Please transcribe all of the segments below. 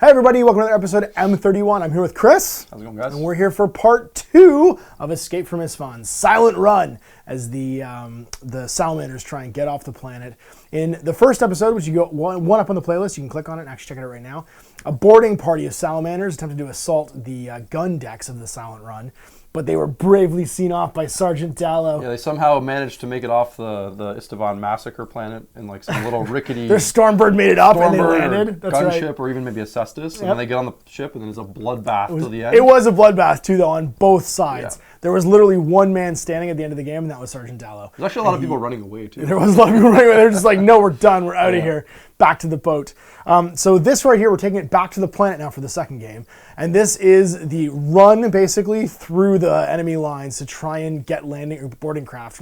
Hey everybody, welcome to another episode of M.31. I'm here with Chris. How's it going, guys? And we're here for part 2 of Escape from Isfahan's Silent Run as the salamanders try and get off the planet. In the first episode, which you go one up on the playlist, you can click on it and actually check it out right now. A boarding party of salamanders attempted to assault the gun decks of the Silent Run, but they were bravely seen off by Sergeant Dallow. Yeah, they somehow managed to make it off the Istvan massacre planet in like some little rickety... Their Stormbird made it up and they landed. That's gunship, or even maybe a Cestus, and then they get on the ship and then it's a bloodbath till the end. It was a bloodbath too, though, on both sides. Yeah. There was literally one man standing at the end of the game, and that was Sergeant Dallow. There's actually a lot of people running away, too. There was a lot of people running away. They're just like, no, we're done. We're out of here. Back to the boat. So this right here, we're taking it back to the planet now for the second game. And this is the run, basically, through the enemy lines to try and get landing craft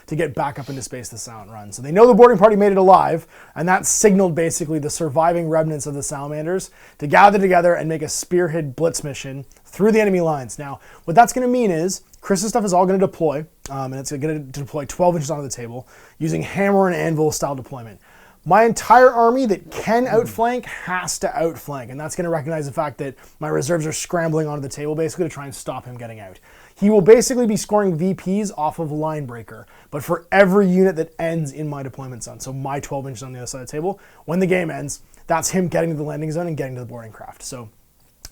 to get back up into space, the Silent Run. So they know the boarding party made it alive, and that signaled basically the surviving remnants of the salamanders to gather together and make a spearhead blitz mission through the enemy lines. Now, what that's going to mean is Chris's stuff is all going to deploy, and it's going to deploy 12 inches onto the table using hammer and anvil style deployment. My entire army that can outflank has to outflank, and that's going to recognize the fact that my reserves are scrambling onto the table basically to try and stop him getting out. He will basically be scoring VPs off of line breaker, but for every unit that ends in my deployment zone, so my 12 inches on the other side of the table, when the game ends, that's him getting to the landing zone and getting to the boarding craft. So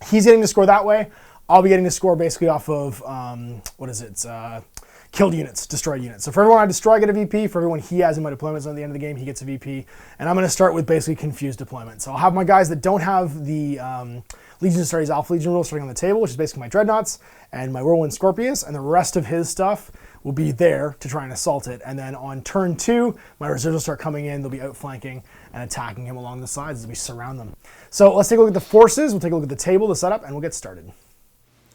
he's getting to score that way. I'll be getting to score basically off of, killed units, destroyed units. So for everyone I destroy, I get a VP. For everyone he has in my deployment zone at the end of the game, he gets a VP. And I'm going to start with basically confused deployment. So I'll have my guys that don't have the Legion of Studies Alpha Legion rule starting on the table, which is basically my Dreadnoughts and my Whirlwind Scorpius, and the rest of his stuff will be there to try and assault it. And then on turn 2, my reserves will start coming in. They'll be outflanking and attacking him along the sides as we surround them. So let's take a look at the forces. We'll take a look at the table, the setup, and we'll get started.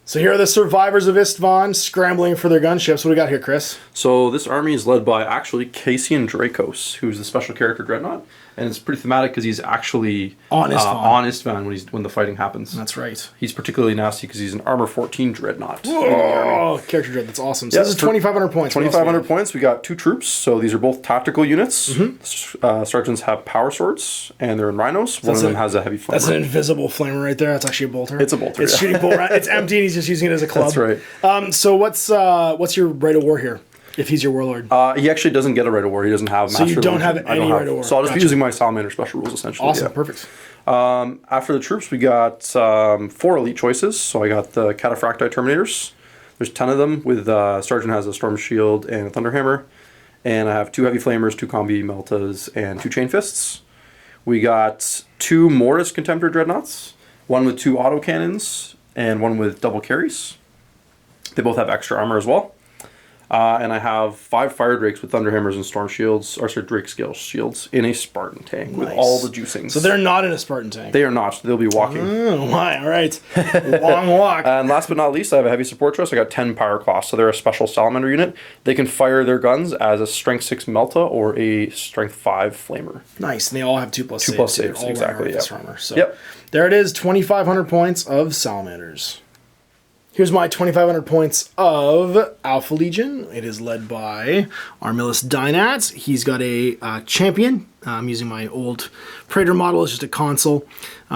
So here are the survivors of Istvan scrambling for their gunships. What do we got here, Chris? So this army is led by actually Cassian Dracos, who's the special character Dreadnought, and it's pretty thematic because he's actually on Istvan when the fighting happens. That's right. He's particularly nasty because he's an armor 14 Dreadnought. Whoa, character dread, that's awesome. So this is 2,500 points. 2,500 points. We got 2 troops, so these are both tactical units. Sergeants have power swords, and they're in rhinos. One of them has a heavy flamer. That's an invisible flamer right there. That's actually a bolter. It's a bolter. It's shooting bolt. It's empty, and he's just using it as a club. That's right. So what's your right of war here? If he's your warlord, he actually doesn't get a right of war. He doesn't have. So you don't have any right of war. So I'll just be using my Salamander special rules essentially. Awesome, yeah. perfect. After the troops, we got 4 elite choices. So I got the Cataphracti Terminators. There's 10 of them. With Sergeant has a Storm Shield and a Thunderhammer, and I have 2 Heavy Flamers, 2 Combi Meltas, and 2 Chain Fists. We got 2 Mortis Contemptor Dreadnoughts, one with 2 autocannons and one with double carries. They both have extra armor as well. And I have 5 Fire Drakes with Thunderhammers and Storm Shields, or sorry, Drake Scale Shields, in a Spartan tank with all the juicings. So they're not in a Spartan tank? They are not. They'll be walking. Oh, my. All right. Long walk. And last but not least, I have a heavy support choice. I got 10 Pyre Claws, so they're a special Salamander unit. They can fire their guns as a Strength 6 Melta or a Strength 5 Flamer. Nice. And they all have 2+ saves. 2+ saves, exactly, yeah. Armor. So there it is, 2,500 points of Salamanders. Here's my 2,500 points of Alpha Legion. It is led by Armillus Dynats. He's got a champion. I'm using my old Praetor model. It's just a console.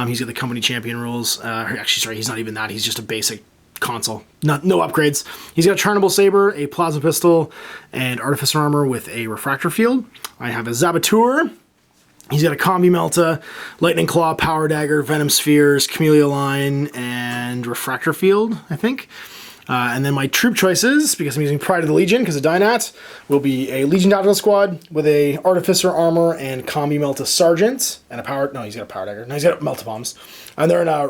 He's got the company champion rules. Actually, sorry, he's not even that. He's just a basic console. No upgrades. He's got a Charnable Saber, a Plasma Pistol, and Artificer Armor with a Refractor Field. I have a Zabatur. He's got a Combi Melta, Lightning Claw, Power Dagger, Venom Spheres, Camellia Line, and Refractor Field, I think. And then my troop choices, because I'm using Pride of the Legion, because of Dynat, will be a Legion Tactical Squad with a Artificer Armor and Combi Melta Sergeant, and a Power... No, he's got a Power Dagger. No, he's got Melta Bombs. And they're in a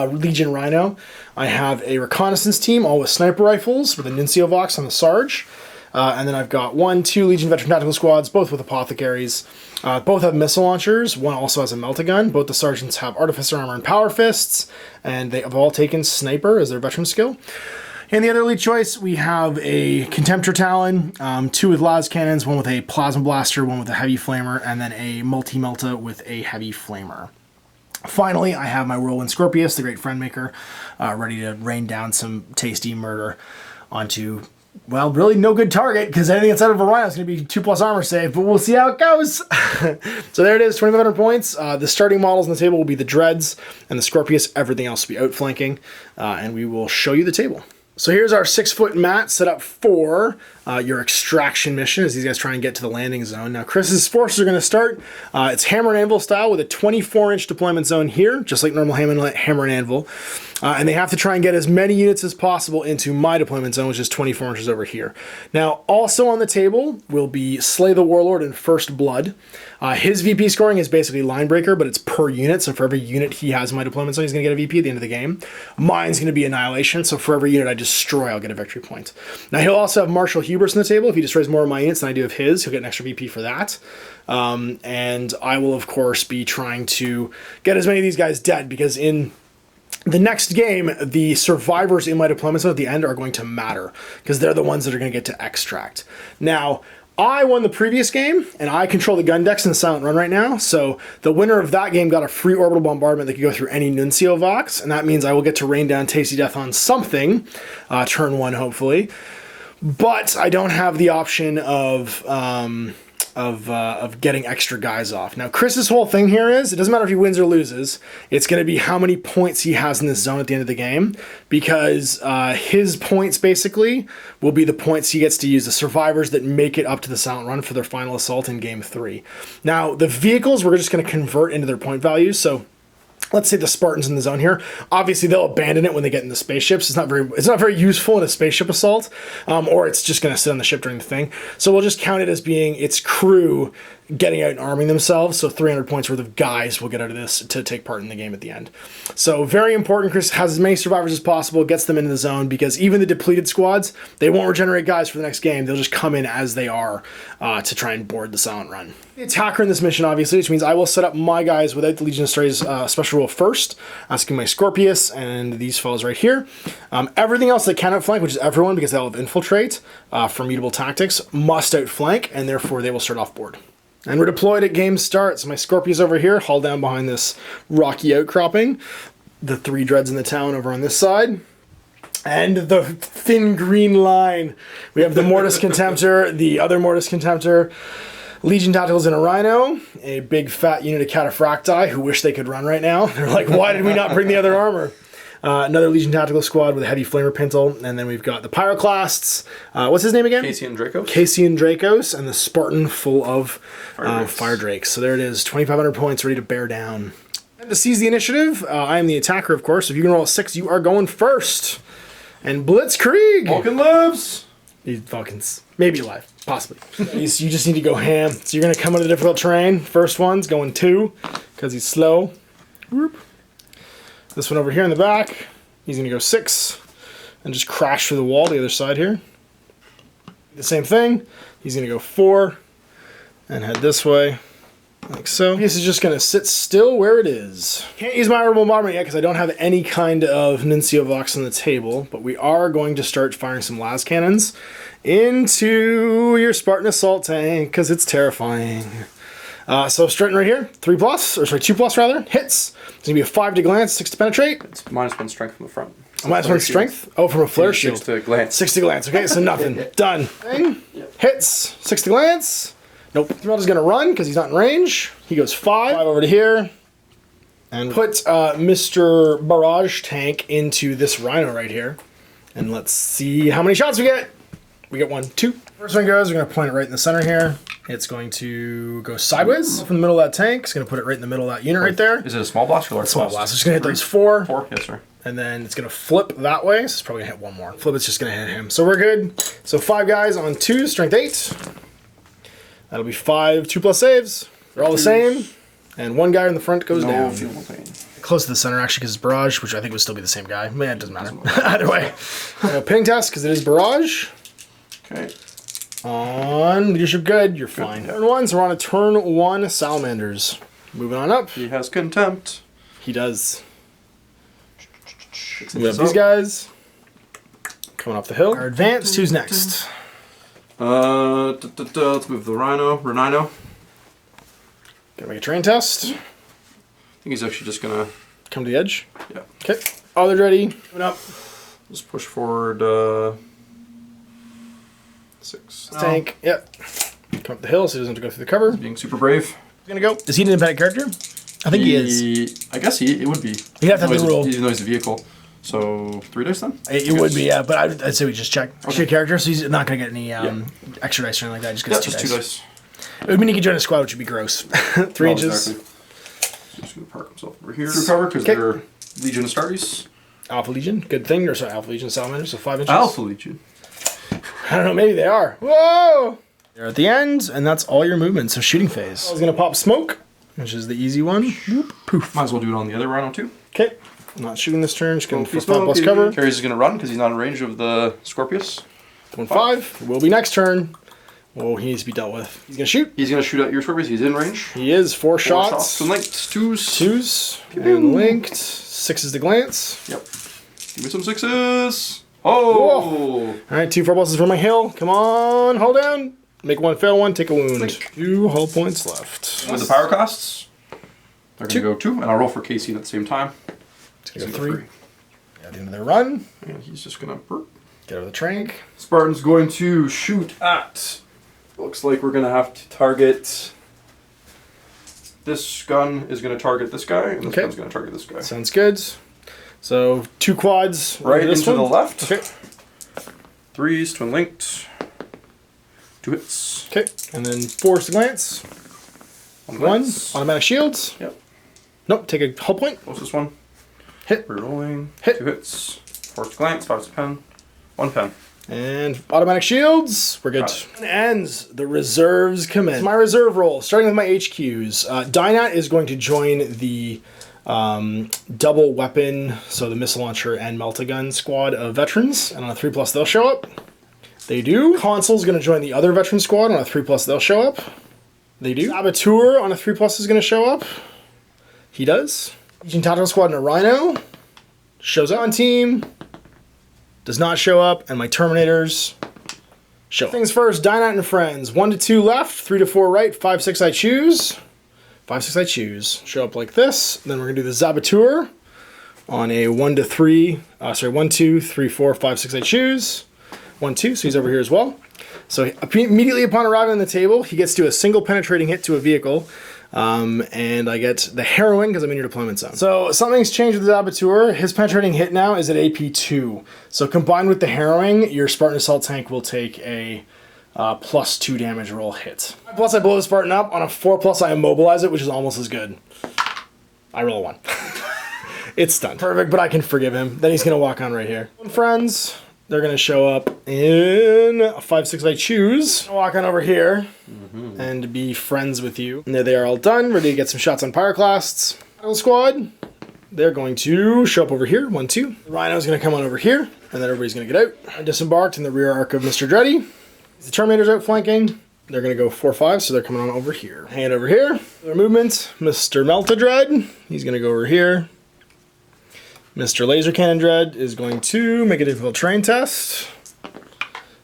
Legion Rhino. I have a Reconnaissance team, all with Sniper Rifles, with a Nuncio Vox on the Sarge. And then I've got 2 Legion Veteran Tactical Squads, both with Apothecaries. Both have missile launchers. One also has a Melta-Gun. Both the Sergeants have Artificer Armor and Power Fists. And they have all taken Sniper as their veteran skill. In the other elite choice, we have a Contemptor Talon, 2 with Las Cannons, 1 with a Plasma Blaster, 1 with a Heavy Flamer, and then a Multi-Melta with a Heavy Flamer. Finally, I have my Whirlwind Scorpius, the Great Friendmaker, ready to rain down some tasty murder onto well, really no good target because anything that's out of a Rhino is going to be 2+ armor save, but we'll see how it goes. So there it is, 2,500 points. The starting models on the table will be the Dreads and the Scorpius. Everything else will be outflanking, and we will show you the table. So here's our 6-foot mat set up for your extraction mission as these guys try and get to the landing zone. Now Chris's forces are going to start. It's hammer and anvil style with a 24-inch deployment zone here, just like normal hammer and anvil. And they have to try and get as many units as possible into my deployment zone, which is 24 inches over here. Now, also on the table will be Slay the Warlord and First Blood. His VP scoring is basically line breaker, but it's per unit. So for every unit he has in my deployment zone, he's going to get a VP at the end of the game. Mine's going to be Annihilation. So for every unit I destroy, I'll get a victory point. Now, he'll also have Martial Hubris on the table. If he destroys more of my units than I do of his, he'll get an extra VP for that. And I will, of course, be trying to get as many of these guys dead because in the next game, the survivors in my deployment zone at the end are going to matter because they're the ones that are going to get to extract. Now, I won the previous game, and I control the gun decks in the Silent Run right now, so the winner of that game got a free orbital bombardment that could go through any Nuncio Vox, and that means I will get to rain down Tasty Death on something, turn 1 hopefully, but I don't have the option of getting extra guys off. Now, Chris's whole thing here is, it doesn't matter if he wins or loses, it's going to be how many points he has in this zone at the end of the game, because his points basically will be the points he gets to use, the survivors that make it up to the Silent Run for their final assault in Game 3. Now, the vehicles we're just going to convert into their point values, so let's say the Spartans in the zone here. Obviously, they'll abandon it when they get in the spaceships. It's not very useful in a spaceship assault, or it's just going to sit on the ship during the thing. So we'll just count it as being its crew getting out and arming themselves. So 300 points worth of guys will get out of this to take part in the game at the end. So very important. Chris has as many survivors as possible, gets them into the zone, because even the depleted squads, they won't regenerate guys for the next game. They'll just come in as they are to try and board the Silent Run. The attacker in this mission, obviously, which means I will set up my guys without the Legion of Strays special rule first, asking my Scorpius and these fellows right here. Everything else that can outflank, which is everyone, because they'll have infiltrate for mutable tactics, must outflank, and therefore they will start off board. And we're deployed at game start. So my Scorpius over here, haul down behind this rocky outcropping. The 3 Dreads in the town over on this side. And the thin green line. We have the Mortis Contemptor, the other Mortis Contemptor, Legion Tacticals in a Rhino, a big fat unit of Cataphracti who wish they could run right now. They're like, why did we not bring the other armor? Another Legion Tactical Squad with a heavy Flamer Pintle, and then we've got the Pyroclasts. What's his name again? Cassian Dracos. Cassian Dracos, and the Spartan full of Fire Drakes. So there it is, 2,500 points ready to bear down. And to seize the initiative, I am the attacker, of course. If you can roll a 6, you are going first. And Blitzkrieg! Vulcan lives! These Vulcans. Maybe alive. Possibly. You just need to go ham. So you're going to come into difficult terrain. First one's going 2, because he's slow. Whoop. This one over here in the back, he's going to go 6 and just crash through the wall to the other side here. The same thing, he's going to go 4 and head this way, like so. This is just going to sit still where it is. Can't use my orbital bombardment yet because I don't have any kind of Nuncio Vox on the table, but we are going to start firing some las cannons into your Spartan assault tank because it's terrifying. So starting right here, 2+ rather, hits. It's going to be a 5 to glance, 6 to penetrate. It's -1 strength from the front. So -1 strength? Oh, from a flare shield. 6 to glance. 6 to glance, okay, so nothing. Done. Hits, 6 to glance. Nope. Throughout is going to run because he's not in range. He goes 5 over to here. And put Mr. Barrage Tank into this Rhino right here. And let's see how many shots we get. We get 1, 2. First one goes, we're going to point it right in the center here. It's going to go sideways from the middle of that tank. It's going to put it right in the middle of that unit right there. Is it a small blast or a large small blast? It's going to hit those 4. 4, yes, sir. And then it's going to flip that way. So it's probably going to hit 1 more. Flip, it's just going to hit him. So we're good. So 5 guys on 2, strength 8. That'll be 5 2+ saves. They're all the same. And 1 guy in the front goes down. Close to the center, actually, because it's Barrage, which I think would still be the same guy. Man, it doesn't matter. Either way. Ping test, because it is Barrage. Okay. On leadership good, you're fine. Turn 1, so we're on a turn 1 Salamanders. Moving on up. He has Contempt. He does. We have these guys coming off the hill. Our advanced, who's next? Let's move the Rhino. Gonna make a terrain test. I think he's actually just gonna come to the edge. Yeah. Okay. Others ready. Moving up. Just push forward. 6. Tank, yep. Come up the hill so he doesn't have to go through the cover. Being super brave. Gonna go. Is he an independent character? I think he is. I guess it would be. You have to have the rule. Even though he's a vehicle. So 3 dice then? It would be, yeah, but I'd say we just check. Okay. Character, so he's not going to get any extra dice or anything like that. Just gets just 2 dice. It would mean he could join a squad, which would be gross. 3 inches. Exactly. So just going to park himself over here to cover because they're Legion Astartes. Alpha Legion, good thing. Or sorry, Alpha Legion Salamanders, so 5 inches. Alpha Legion. I don't know, maybe they are. Whoa! They're at the end, and that's all your movement, so shooting phase. I was going to pop smoke, which is the easy one. Whoop, poof. Might as well do it on the other rhino too. Okay. Not shooting this turn, just going for 5+ cover. Carries is going to run because he's not in range of the Scorpius. 1/5. It will be next turn. Oh, he needs to be dealt with. He's going to shoot. He's going to shoot at your Scorpius. He's in range. He is. 4 shots. And linked. 2s. And linked. 6s to glance. Yep. Give me some 6s. Oh! Alright, 2 4+s for my hill. Come on, hold down. Make 1 fail, 1, take a wound. Link. 2 hull points left. With the power costs, they're going to go 2, and I'll roll for Casey at the same time. It's going to go 3. At the end of their run. And he's just going to Get over the trank. Spartan's going to shoot at. Looks like we're going to have to target. This gun is going to target this guy, and this gun's going to target this guy. Sounds good. So 2 quads. Right into the left. Okay. 3s, twin linked. 2 hits. Okay. And then 4s to glance. 1. Automatic shields. Yep. Nope. Take a hull point. What's this one? Hit. Rerolling. Hit. 2 hits. 4s to glance. 5s to pen. 1 pen. And automatic shields. We're good. Ends. The reserves commence. My reserve roll, starting with my HQs. Dynat is going to join the double weapon, so the missile launcher and melta-gun squad of veterans. And on a 3+ they'll show up. They do. Consul's going to join the other veteran squad. On a 3+ they'll show up. They do. Saboteur on a 3+ is going to show up. He does. Legion Tactical Squad and a Rhino. Shows up on team. Does not show up. And my Terminators show up. Things first, Dynat and friends. 1 to 2 left, 3 to 4 right, 5, 6 I choose. 5, 6 I choose. Show up like this. Then we're going to do the Saboteur on a 1 to 3. 1, 2, 3, 4, 5, 6 I choose. 1, 2, so he's over here as well. So immediately upon arriving on the table, he gets to a single penetrating hit to a vehicle. And I get the Harrowing because I'm in your deployment zone. So something's changed with the Saboteur. His penetrating hit now is at AP 2. So combined with the Harrowing, your Spartan Assault Tank will take a +2 damage roll hit. Plus I blow the Spartan up. On a 4+ I immobilize it, which is almost as good. I roll a 1. It's stunned. Perfect, but I can forgive him. Then he's going to walk on right here. Friends. They're going to show up in a 5, 6 I choose. Walk on over here and be friends with you. And there they are all done, ready to get some shots on Pyroclasts. Battle squad, they're going to show up over here, 1, 2. The Rhino's going to come on over here, and then everybody's going to get out. I disembarked in the rear arc of Mr. Dreddy. The Terminator's outflanking. They're going to go 4, 5, so they're coming on over here. Hand over here. Their movement, Mr. Melta-Dread. He's going to go over here. Mr. Laser Cannon Dread is going to make a difficult terrain test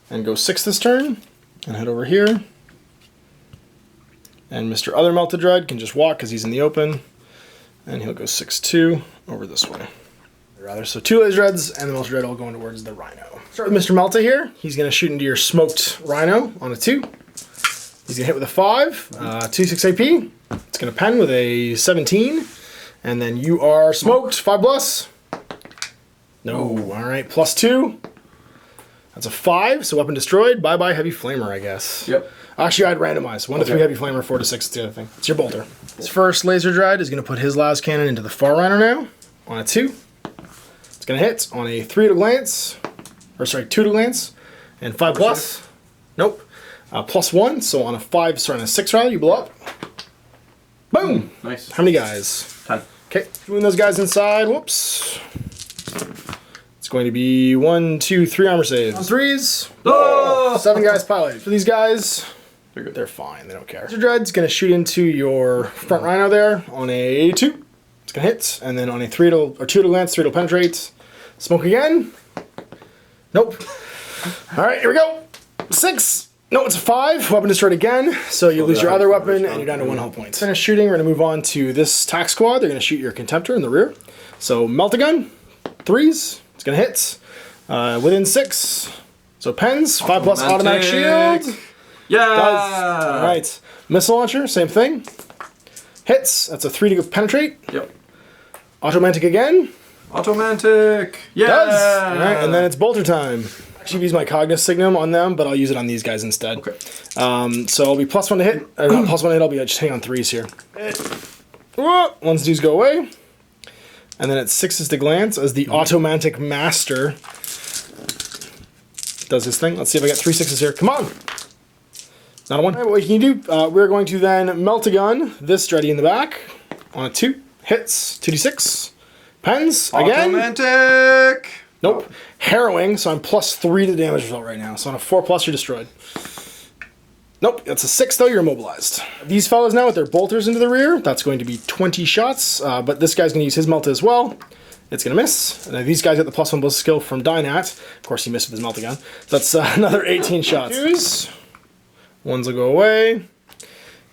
and go 6 this turn and head over here. And Mr. Other Melta Dread can just walk because he's in the open, and he'll go 6-2 over this way. So 2 Laser Dreads and the Melta Dread all going towards the Rhino. Start with Mr. Melta here. He's going to shoot into your smoked Rhino on a 2. He's going to hit with a 5, 2 6 AP. It's going to pen with a 17, and then you are smoked 5+. No, alright, +2. That's a 5, so weapon destroyed. Bye-bye Heavy Flamer, I guess. Yep. Actually, I'd randomize. 1 to 3 Heavy Flamer, 4 to 6 is the other thing. It's your bolter. His first Laser Dread is going to put his last cannon into the far Rhino now, on a 2. It's going to hit on a 3 to glance, or sorry, 2 to glance, and 5+. Nope. +1, so on a 5, sorry, on a 6 rather, you blow up. Boom! Nice. How many guys? 10. Okay, doing those guys inside, whoops. It's going to be 1, 2, 3 armor saves. On 3s. Oh! 7 guys pilot. For these guys, They're good. They're fine. They don't care. Mr. Dread's going to shoot into your front Rhino there on a 2. It's going to hit. And then on a 2 to glance, 3 to penetrate. Smoke again. Nope. All right, here we go. 6. No, it's a 5. Weapon destroyed again. So you lose your other weapon and you're down to 1 hull point. Finish shooting. We're going to move on to this tack squad. They're going to shoot your Contemptor in the rear. So Melta-Gun, 3s. It's going to hit. Within 6. So pens, 5+ automatic shield. Yeah! Does. Alright. Missile launcher, same thing. Hits, that's a 3 to penetrate. Yep. Automantic again. Automantic! Yeah! Does. Alright, and then it's bolter time. Actually use my Cognis Signum on them, but I'll use it on these guys instead. Okay. So I'll be +1 to hit. Or not +1 to hit, I'll be just hitting on 3s here. Once these go away. And then it's 6s to glance as the Automantic Master does his thing. Let's see if I get 3 6s here. Come on! Not a 1. Right, what can you do? We're going to then melt a gun. This ready in the back. On a 2. Hits. 2d6. Pens. Again. Automantic! Nope. Harrowing, so I'm +3 to the damage result right now. So on a 4+, you're destroyed. Nope, that's a 6 though, you're immobilized. These fellas now with their bolters into the rear, that's going to be 20 shots, but this guy's gonna use his melt as well. It's gonna miss. And these guys get the +1 ballistic skill from Dynat. Of course he missed with his melt again. So that's another 18 shots. 2s. 1s will go away.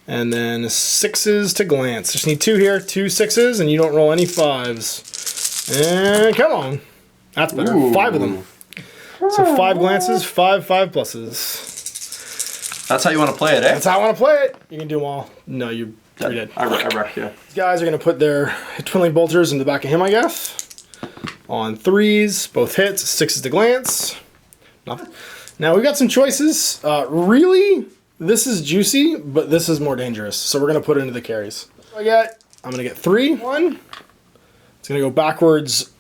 And then 6s to glance. Just need 2 here, 2 6s, and you don't roll any 5s. And come on. That's better. Ooh. 5 of them. So 5 glances, 5 5+. That's how you want to play it, eh? That's how I want to play it. You can do them all. No, you're dead. I wrecked, yeah. These guys are going to put their twinling bolters in the back of him, I guess. On 3s, both hits, 6s to glance. Nothing. Now we've got some choices. Really, this is juicy, but this is more dangerous. So we're going to put it into the carries. I'm going to get 3. 1. It's going to go backwards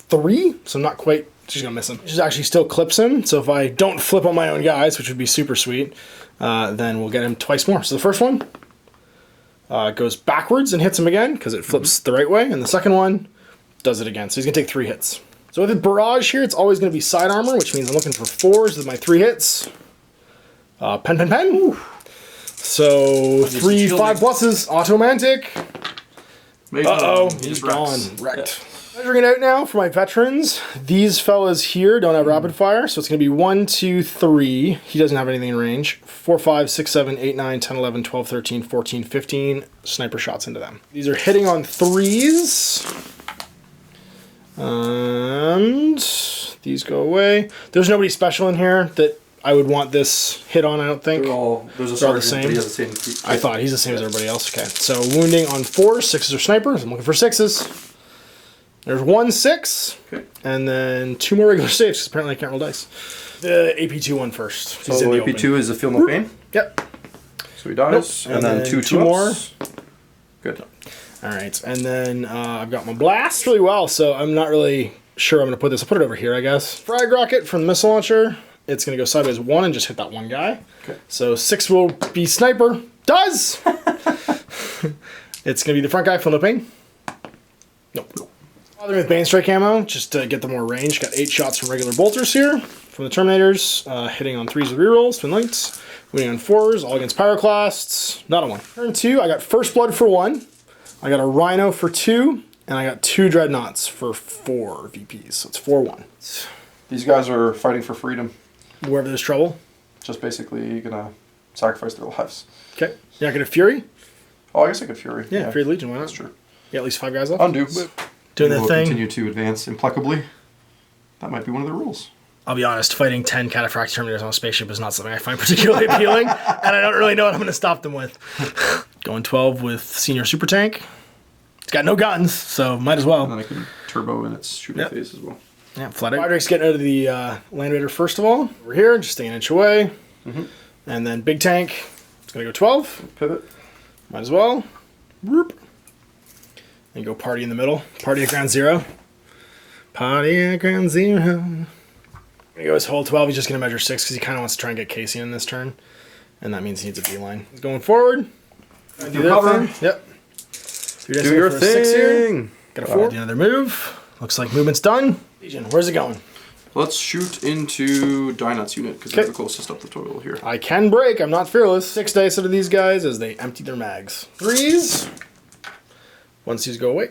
3, so not quite. She's gonna miss him. She actually still clips him, so if I don't flip on my own guys, which would be super sweet, then we'll get him twice more. So the first one goes backwards and hits him again, because it flips the right way, and the second one does it again. So he's gonna take 3 hits. So with the barrage here, it's always gonna be side armor, which means I'm looking for 4s with my 3 hits. Pen. Ooh. So 3 5+, automantic. Uh-oh, he's gone. Wrecked. Yeah. Measuring it out now for my veterans. These fellas here don't have rapid fire, so it's going to be 1, 2, 3. He doesn't have anything in range. 4, 5, 6, 7, 8, 9, 10, 11, 12, 13, 14, 15 sniper shots into them. These are hitting on 3s. And these go away. There's nobody special in here that I would want this hit on, I don't think. They're all the same. He has the same. I thought he's the same as everybody else. Okay, so wounding on 4s. 6s are snipers. I'm looking for 6s. There's 1 6, okay. And then 2 more regular saves, because apparently I can't roll dice. The AP2 one first. So AP2 is the Feel No Pain? Yep. So he dies, and then 2 more. Good. Alright, and then I've got my blast really well, so I'm not really sure I'm going to put this. I'll put it over here, I guess. Frag rocket from the missile launcher. It's going to go sideways 1 and just hit that one guy. Okay. So 6 will be sniper. Does! It's going to be the front guy, Feel No Pain. Nope. Bothering with Bane Strike ammo, just to get the more range. Got 8 shots from regular bolters here. From the Terminators, hitting on 3s with rerolls, twin links. Winning on 4s, all against Pyroclasts. Not a 1. Turn 2, I got First Blood for 1. I got a Rhino for 2. And I got 2 Dreadnoughts for 4 VPs. So it's 4-1. These guys are fighting for freedom. Wherever there's trouble. Just basically gonna sacrifice their lives. Okay. You're not gonna Fury? Oh, I guess I could Fury. Yeah, Fury Legion, why not? That's true. Yeah, at least 5 guys left. Undo. Doing their thing. Continue to advance implacably. That might be one of the rules. I'll be honest, fighting 10 Cataphractic Terminators on a spaceship is not something I find particularly appealing, and I don't really know what I'm going to stop them with. Going 12 with Senior Super Tank. It's got no guns, so might as well. And then I can turbo in its shooting phase as well. Yeah, flooding. Drake's getting out of the Land Raider first of all. Over here, just staying an inch away. And then Big Tank, it's going to go 12. Pivot. Might as well. Whoop. And go party in the middle. Party at ground 0. Party at ground 0. Gonna go his whole 12. He's just gonna measure 6 because he kind of wants to try and get Casey in this turn, and that means he needs a beeline. He's going forward. Do cover. Yep. Do your thing. Got a 4. Another move. Looks like movement's done. Legion, where's it going? Let's shoot into Dynat's unit because they're the closest up the total here. I can break. I'm not fearless. 6 dice out of these guys as they empty their mags. 3s. Once these go away.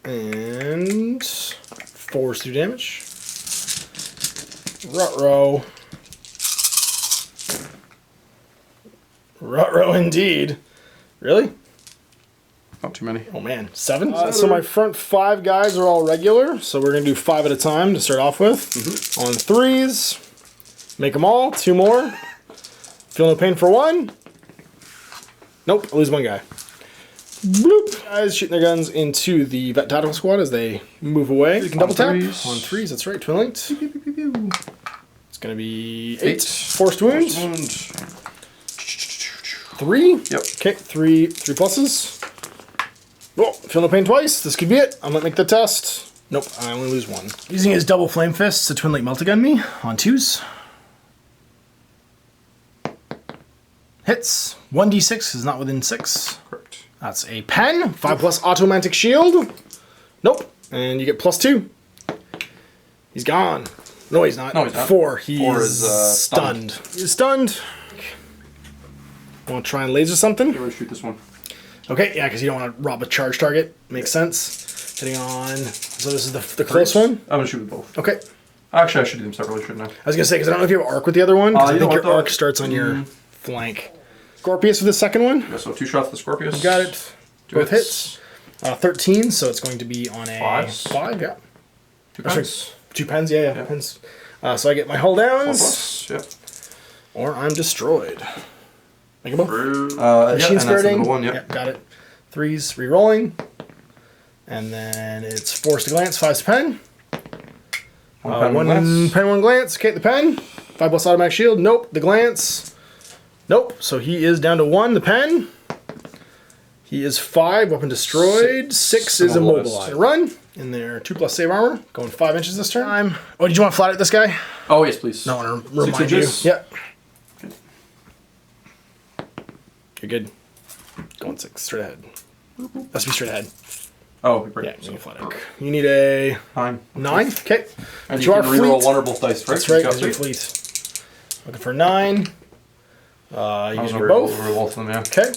And 4s do damage. Ruh-roh. Ruh-roh indeed. Really? Not too many. Oh man, 7? So my front 5 guys are all regular, so we're going to do 5 at a time to start off with. On 3s, make them all, 2 more. Feel no pain for 1. Nope, I lose 1 guy. Bloop. Guys shooting their guns into the Vet Tactical Squad as they move away. You can double tap. On 3s, that's right, twin linked. It's going to be 8. Forced wounds. 3? Yep. Okay, 3 pluses. Oh, feel no pain twice. This could be it. I might make the test. Nope, I only lose 1. Using his double flame fists to twin link multi-gun me on 2s. Hits. 1d6 is not within 6. Correct. That's a pen. 5+ automatic shield. Nope. And you get +2. He's gone. No, he's not. No, he's not. 4. He's 4 is stunned. He's stunned. Want to try and laser something? You want to shoot this one? Okay, yeah, because you don't want to rob a charge target. Makes sense. Hitting on. So this is the close one? I'm going to shoot with both. Okay. Actually, I should do them separately, shouldn't I? I was going to say, because I don't know if you have arc with the other one. Because I think your arc starts on your Mm. flank. Scorpius with the second one. Yeah, so 2 shots with the Scorpius. Got it. 2 Both hits. 13, so it's going to be on a 5, yeah. 2 pens. 2 pens, yeah. Pens. So I get my hull downs. 4+, yep. Or I'm destroyed. Make a both. Machine skirting. One, yep, got it. 3s, re-rolling. And then it's 4s to glance, 5s to pen. 1 pen, 1 glance. pen, 1 glance. Okay, the pen. 5+ automatic shield. Nope. The glance. Nope. So he is down to 1. The pen. He is 5. Weapon destroyed. 6 is immobilized. Run in their 2+ save armor. Going 5 inches this turn. Oh, did you want to flat out this guy? Oh, yes, please. No, I want to remind 6 you. inches? Yep. You're good. Going 6 straight ahead. Has to be straight ahead. Oh, right. Yeah, you need a flat out. You need a 9. 9. Okay. And But you can are reroll fleet. 1 or both dice, right? That's right, Got because you're 3. fleet. Looking for 9. You I was can gonna do both. reroll both of them, yeah. Okay.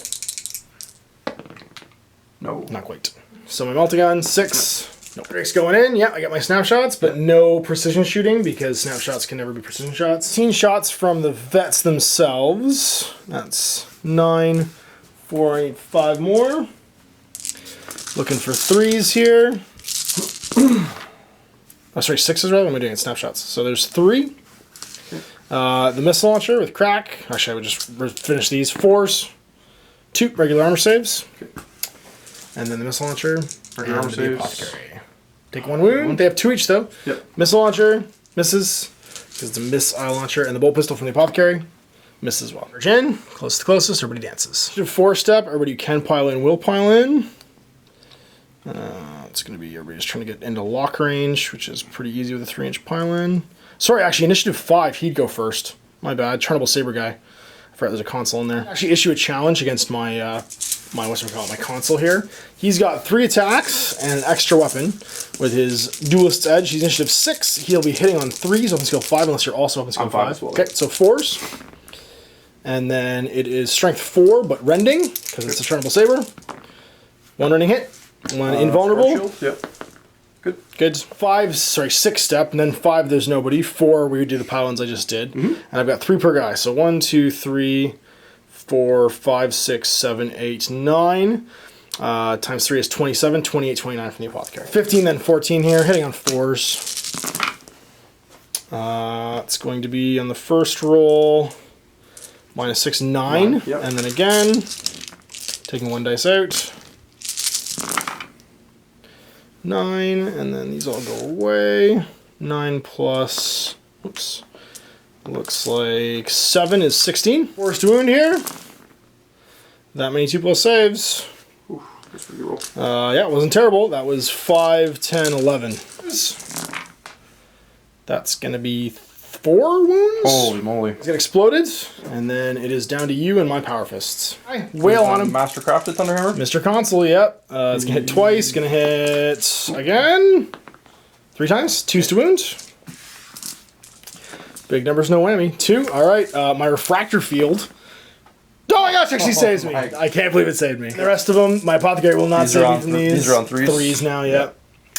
No. Not quite. So my multi-gun, 6. Nope. Drake's going in. Yeah, I got my snapshots, but no precision shooting because snapshots can never be precision shots. 16 shots from the vets themselves. That's 9, 4, 8, 5 more. Looking for 3s here. Oh, sorry, 6s rather. What am I doing in snapshots? So there's 3. The missile launcher with crack. Actually, I would just finish these. 4s. 2 regular armor saves. And then the missile launcher. Regular armor the saves. apothecary. Take 1 wound. They have 2 each though. Yep. Missile launcher misses because it's a missile launcher, and the bolt pistol from the apothecary misses as well. Charge in, close to closest. Everybody dances. 4-step. Everybody who can pile in will pile in. It's going to be everybody just trying to get into lock range, which is pretty easy with a 3-inch pile in. Sorry, actually, initiative 5. He'd go first. My bad. Turnable saber guy. I forgot there's a console in there. Actually, issue a challenge against my my console here. He's got 3 attacks and an extra weapon with his duelist's edge. He's initiative 6. He'll be hitting on 3s, weapon skill 5, unless you're also weapon skill I'm 5 5. as well. Okay, so 4s. And then it is strength 4, but rending, because it's a turnable saber. 1 rending hit. 1 invulnerable. Yep. Good. 6 step, and then 5 there's nobody. 4 we do the pile-ins I just did. And I've got 3 per guy. So 1, 2, 3, 4, 5, 6, 7, 8, 9. Times 3 is 27, 28, 29 from the apothecary. 15, then 14 here, hitting on 4s. It's going to be on the first roll, -6, 9. Yep. And then again, taking 1 dice out. 9, and then these all go away. 9 plus, oops, looks like 7 is 16. Forced wound here. That many 2+ saves. Ooh, that's pretty roll. Yeah, it wasn't terrible. That was 5, 10, 11. That's going to be 4 wounds. Holy moly. It's got exploded, and then it is down to you and my power fists. Wail on him. Mastercrafted Thunderhammer. Mr. Console, yep. It's going to hit twice. Going to hit again. 3 times. 2s to wound. Big numbers, no whammy. 2. All right. My refractor field. Oh my gosh, actually saves me. I can't believe it saved me. The rest of them, my apothecary will not save me from these. These are on 3s. 3s now, yep.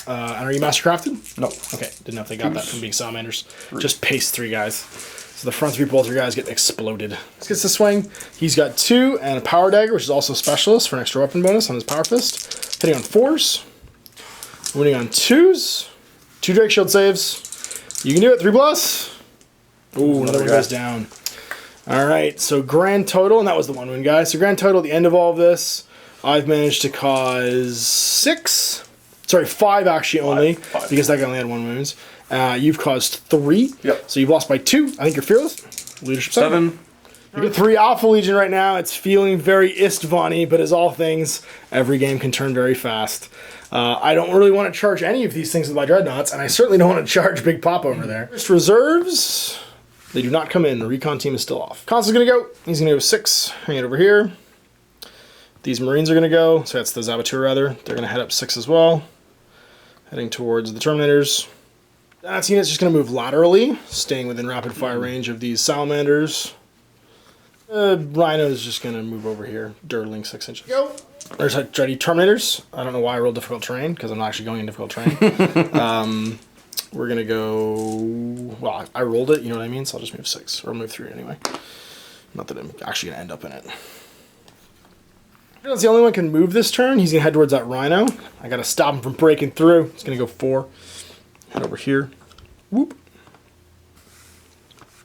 And are you mastercrafted? No. Okay, didn't know if they got that from being salamanders. Just paste 3 guys. So the front 3 bolter guys get exploded. Let's get to swing. He's got 2 and a power dagger, which is also specialist for an extra weapon bonus on his power fist. Hitting on 4s. Winning on 2s. 2 Drake shield saves. You can do it. 3+. Ooh, another one goes down. All right, so grand total, and that was the 1 wound, guys. So grand total at the end of all of this, I've managed to cause 5 actually only, 5. because that guy only had 1 wounds. You've caused 3. Yep. So you've lost by 2. I think you're fearless. Leadership 7. You get 3 Alpha Legion right now. It's feeling very Istvani, but as all things, every game can turn very fast. I don't really want to charge any of these things with my Dreadnoughts, and I certainly don't want to charge Big Pop over there. First reserves, they do not come in. The recon team is still off. Consul's going to go. He's going to go 6. Hang it over here. These Marines are going to go. So that's the Zabatur, rather. They're going to head up 6 as well. Heading towards the Terminators. That unit's just going to move laterally, staying within rapid fire range of these Salamanders. Rhino is just going to move over here, dirtling 6 inches. Go! There's Dready Terminators. I don't know why I rolled difficult terrain, because I'm not actually going in difficult terrain. We're going to go... Well, I rolled it, you know what I mean? So I'll just move 6, or move 3 anyway. Not that I'm actually going to end up in it. That's the only one who can move this turn. He's going to head towards that Rhino. I got to stop him from breaking through. He's going to go 4. Head over here. Whoop.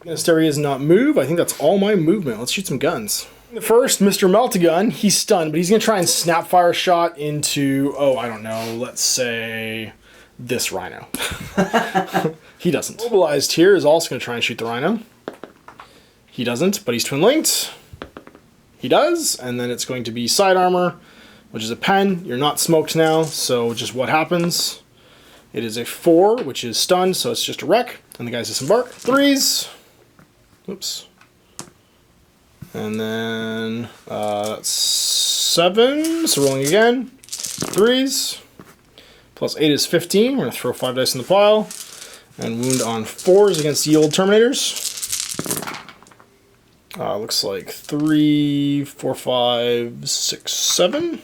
Asteria does not move. I think that's all my movement. Let's shoot some guns. The first, Mr. Melt-A-Gun, he's stunned, but he's going to try and snap fire a shot into, I don't know, let's say this Rhino. He doesn't. Mobilized here is also going to try and shoot the Rhino. He doesn't, but he's twin linked. He does, and then it's going to be side armor, which is a pen. You're not smoked now, so just what happens? It is a 4, which is stunned, so it's just a wreck, and the guys disembark. 3s. Oops. And then 7, so rolling again. 3s. Plus 8 is 15. We're going to throw 5 dice in the pile. And wound on 4s against the old Terminators. Looks like 3, 4, 5, 6, 7.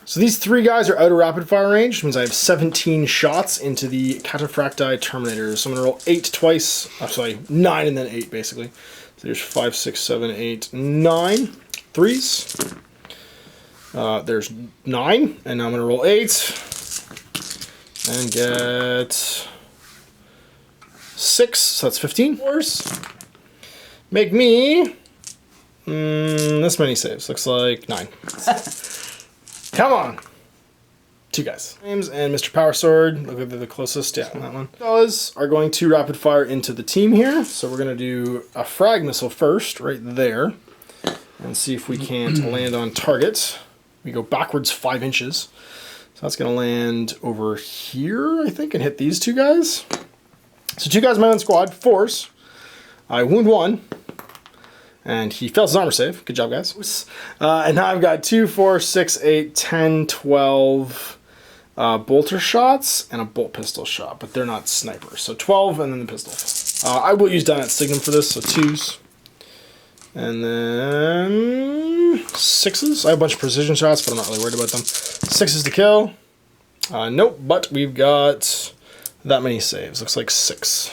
So these 3 guys are out of rapid fire range, which means I have 17 shots into the Cataphracti Terminators. So I'm going to roll 8 twice. Sorry, 9 and then 8 basically. So there's 5, 6, 7, 8, 9. 3s. There's 9, and now I'm going to roll 8. And get 6, so that's 15. 4s. Make me this many saves. Looks like 9. Come on. 2 guys. James and Mr. Power Sword. Look at the closest. Yeah, that one. Fellas are going to rapid fire into the team here. So we're going to do a frag missile first, right there. And see if we can't land on target. We go backwards 5 inches. So that's going to land over here, I think, and hit these 2 guys. So 2 guys in my own squad. 4s. I wound 1. And he fails his armor save. Good job, guys. And now I've got 2, 4, 6, 8, 10, 12 bolter shots and a bolt pistol shot, but they're not snipers. So 12 and then the pistol. I will use Dynat Signum for this, so 2s. And then 6s. I have a bunch of precision shots, but I'm not really worried about them. 6s to kill. Nope, but we've got that many saves. Looks like 6.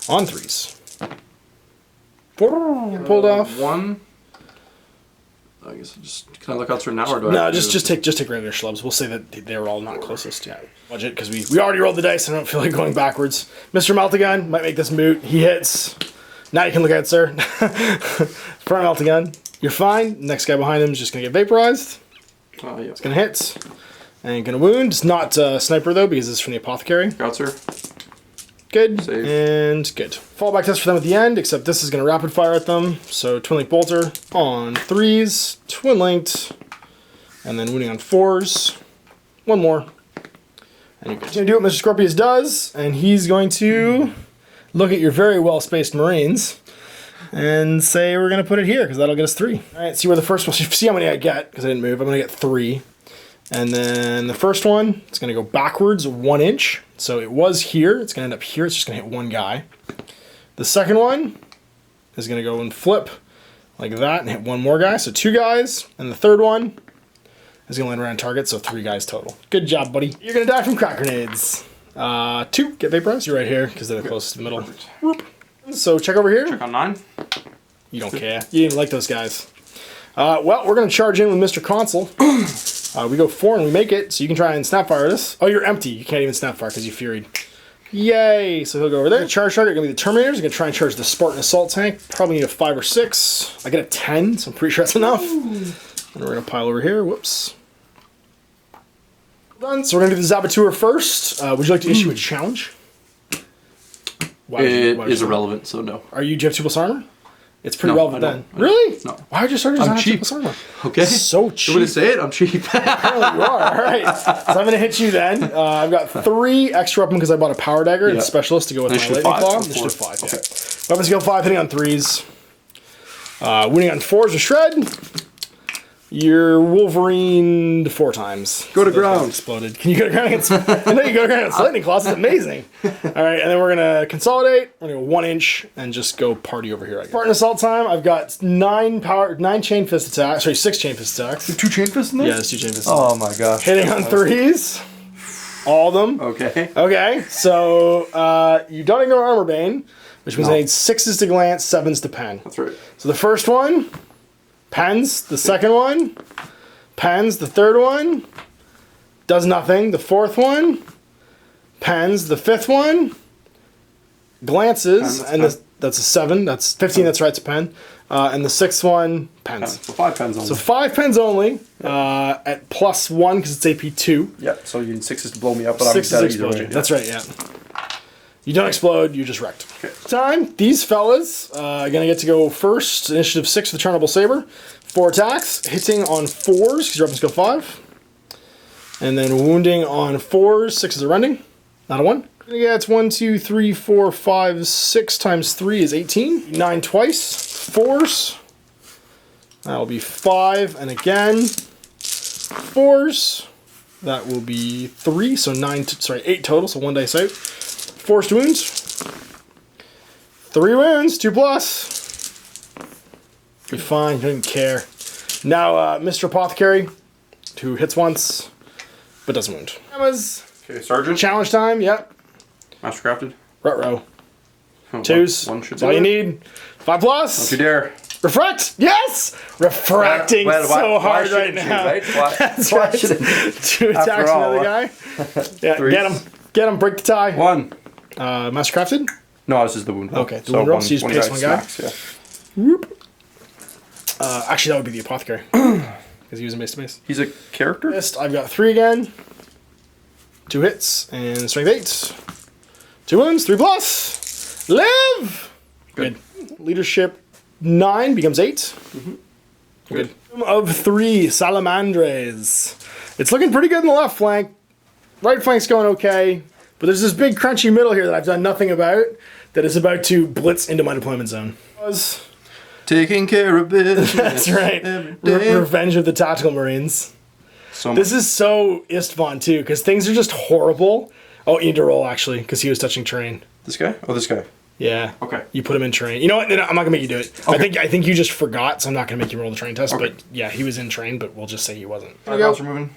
On 3s. 4 pulled off. 1. I guess can I look out through now, or do I? No, just take regular schlubs. We'll say that they were all not closest. Yeah, budget because we already rolled the dice. And I don't feel like going backwards. Mr. Melt-A-Gun might make this moot. He hits. Now you can look at it, sir. Front Melt-A-Gun. You're fine. Next guy behind him is just gonna get vaporized. Oh yeah. It's gonna hit and gonna wound. It's not sniper though because it's from the apothecary. Got sir. Good. Save. And good. Fallback test for them at the end, except this is going to rapid fire at them. So Twin Link Bolter on 3s, Twin Linked, and then wounding on 4s. 1 more. And you're good. He's going to do what Mr. Scorpius does, and he's going to look at your very well-spaced Marines and say we're going to put it here, because that'll get us 3. All right, see where the first one, see how many I get, because I didn't move. I'm going to get 3. And then the first one, it's going to go backwards 1 inch. So it was here. It's going to end up here. It's just going to hit 1 guy. The second one is going to go and flip like that and hit 1 more guy. So 2 guys. And the third one is going to land right on target, so 3 guys total. Good job, buddy. You're going to die from crack grenades. 2, get vaporized. You're right here, because they're the closest to the middle. Whoop. So check over here. Check on 9. You don't care. You didn't like those guys. Well, we're going to charge in with Mr. Consul. We go 4 and we make it, so you can try and snapfire this. Oh, you're empty. You can't even snapfire because you furied. Yay! So he'll go over there. Charge target, going to be the Terminators. I'm going to try and charge the Spartan Assault Tank. Probably need a 5 or 6. I get a 10, so I'm pretty sure that's enough. And we're going to pile over here. Whoops. Done. So we're going to do the Saboteur first. Would you like to issue a challenge? Why is irrelevant, so no. Do you have 2+ armor? It's pretty relevant then. Really? No. Why would you start using 2+ armor? Okay. So cheap. You want to say it? I'm cheap. Apparently you are. All right. So I'm going to hit you then. I've got 3 extra weapon because I bought a Power Dagger and Specialist to go with my Lightning Claw. Just do 5, yeah. Weapon skill 5, hitting on 3s. Winning on 4s with Shred. You're Wolverine 4 times. Go to ground. Exploded. Can you go to ground against... I know you go to ground against Lightning Claws. It's amazing. All right, and then we're going to consolidate. We're going to go 1 inch and just go party over here, I guess. Spartan Assault time. I've got 9 chain fist attacks. Sorry, 6 chain fist attacks. 2 chain fists in there? Yeah, there's 2 chain fist attacks. Oh my gosh. Hitting on 3s. All of them. Okay. Okay, so you don't ignore Armor Bane, which means I need 6s to glance, 7s to pen. That's right. So the first one... Pens, the second one, pens, the third one, does nothing, the fourth one, pens, the 5th one, glances, and that's a 7, that's 15, that's right, it's a pen, and the 6th one, pens. So 5 pens only. So 5 pens only, at +1 because it's AP 2. Yeah, so you need 6s to blow me up, but 6 I'm dead is either way. explosion. That's right, yeah. You don't explode, you're just wrecked. Okay. Time, these fellas are going to get to go first. Initiative 6 for the Chernobyl Saber. 4 attacks, hitting on 4s, because your weapons go 5. And then wounding on 4s, 6 is a rending, not a 1. Yeah, it's 1, 2, 3, 4, 5, 6 times 3 is 18. 9 twice, 4s. That'll be 5, and again, 4s. That will be 3, so 8 total, so 1 dice out. Forced wounds. 3 wounds, 2+. Be fine, you don't even care. Now, Mr. Apothecary, who hits once, but doesn't wound. Okay, Sergeant. Challenge time, yep. Mastercrafted. Ruh-roh. Oh, 2s. That's all you need. 5+. Don't you dare. Refract! Yes! Refracting so hard right now. That's right. 2 attacks on the other guy. Yeah, 3s. get him. Get him, break the tie. 1. Mastercrafted? No, this is the wound roll. Okay, the wound roll, so you just paste one guy. Smacks, yeah. Whoop. Actually, that would be the Apothecary. Because he was in base to base. He's a character? I've got 3 again. 2 hits, and strength 8. 2 wounds, 3+. Live! Good. Leadership 9 becomes 8. Mm-hmm. Good. Of 3 Salamandres. It's looking pretty good in the left flank. Right flank's going okay. But there's this big crunchy middle here that I've done nothing about that is about to blitz into my deployment zone. Taking care of business. That's right. Revenge of the Tactical Marines. This is so Istvan too, because things are just horrible. Oh, you need to roll actually, because he was touching terrain. This guy? Oh, this guy. Yeah. Okay. You put him in terrain. You know what? I'm not gonna make you do it. Okay. I think you just forgot, so I'm not gonna make you roll the terrain test. Okay. But yeah, he was in terrain, but we'll just say he wasn't. Our guys are moving.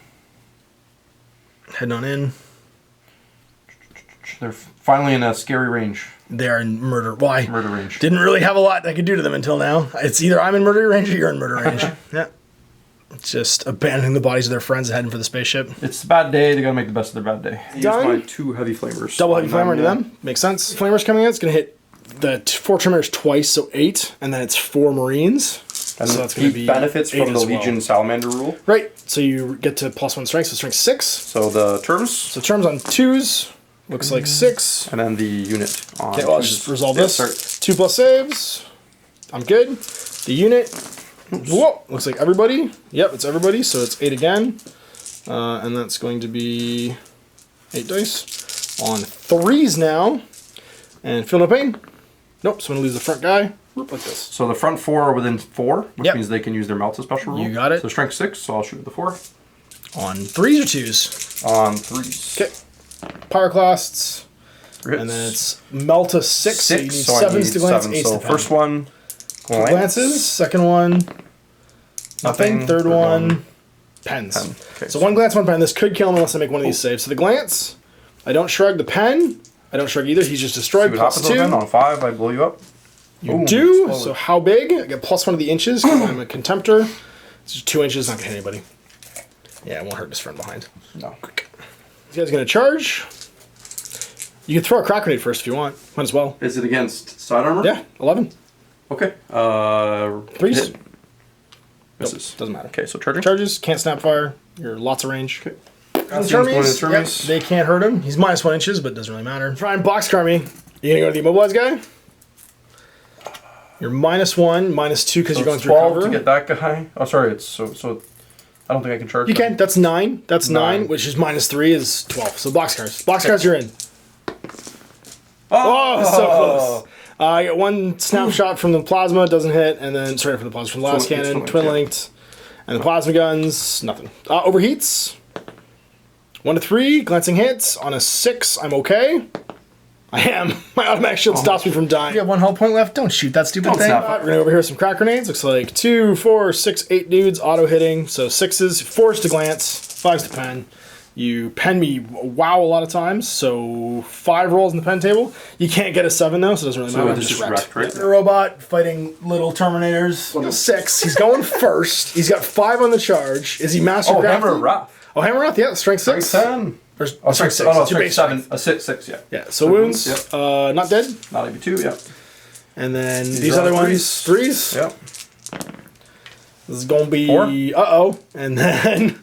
Heading on in. They're finally in a scary range. They are in murder. Why? Murder range. Didn't really have a lot I could do to them until now. It's either I'm in murder range or you're in murder range. Yeah. It's just abandoning the bodies of their friends and heading for the spaceship. It's a bad day. They gotta make the best of their bad day. Use my 2 heavy flamers. Double heavy flamer to them. Makes sense. Flamers coming in. It's gonna hit the 4 Terminators twice, so 8, and then it's 4 Marines. And so that's gonna be benefits from the Legion Salamander rule. Right. So you get to +1 strength, so strength 6. So the terms. So terms on 2s. Looks like 6. And then the unit on okay, well, I'll just resolve this. 2+ saves. I'm good. The unit. Whoa! Looks like everybody. Yep, it's everybody, so it's 8 again. And that's going to be 8 dice. On 3s now. And feel no pain. Nope, so I'm going to lose the front guy. Whoop, like this. So the front 4 are within 4, which means they can use their melt as special rule. You got it. So strength 6, so I'll shoot the 4. On 3s or 2s? On 3s. Okay. Pyroclasts. And then it's Melta 6, so you need 7s to glance, 8s to pen. First one, glances. Second one, nothing. Third one, Pens. Pen. Okay, so 1 glance, 1 pen. This could kill him unless I make one of these saves. So the glance, I don't shrug. The pen, I don't shrug either. He's just destroyed. See what happens then. On a 5, I blow you up. You do. Slowly. So how big? I get +1 of the inches because I'm a contemptor. It's just 2 inches. Not gonna hit anybody. Yeah, it won't hurt his friend behind. No. This guy's gonna charge. You can throw a crack grenade first if you want. Might as well. Is it against side armor? Yeah, 11. Okay. 3s. Misses. Nope, doesn't matter. Okay, so charging. Charges, can't snap fire. You're lots of range. Okay. Termies. They can't hurt him. He's -1 inches, but it doesn't really matter. Try and boxcar me. You gonna go to the immobilized guy? You're -1, -2 because you're going through 12 cover. to get that guy. Oh, sorry. It's so. I don't think I can charge. You can. That's 9. That's 9, which is -3 is 12. So boxcars. Boxcars, you're in. Oh, so close. I get 1 snapshot from the plasma, doesn't hit, and then sorry for the plasma from the last cannon, twin linked, and the plasma guns, nothing. Overheats. 1 to 3, glancing hits. On a 6, I'm okay. I am. My automatic shield stops me from dying. You have 1 health point left. Don't shoot that stupid thing. We're gonna go over here with some crack grenades. Looks like 2, 4, 6, 8 dudes auto hitting. So 6s, 4s to glance, 5s to pen. You pen me wow a lot of times. So 5 rolls in the pen table. You can't get a 7 though, so it doesn't really matter. So just wrecked, right? A robot fighting little Terminators. 6. He's going first. He's got 5 on the charge. Is he master? Oh, Hammer Wrath. Oh, Hammer Wrath. Yeah, strength 6. Strength 10. Or strength 6. Oh, no, strength 7. A 6, yeah. Yeah, so wounds, yep. Not dead. Not even 2, yeah. And then these other ones, 3s. Yep. This is going to be... 4. Uh-oh. And then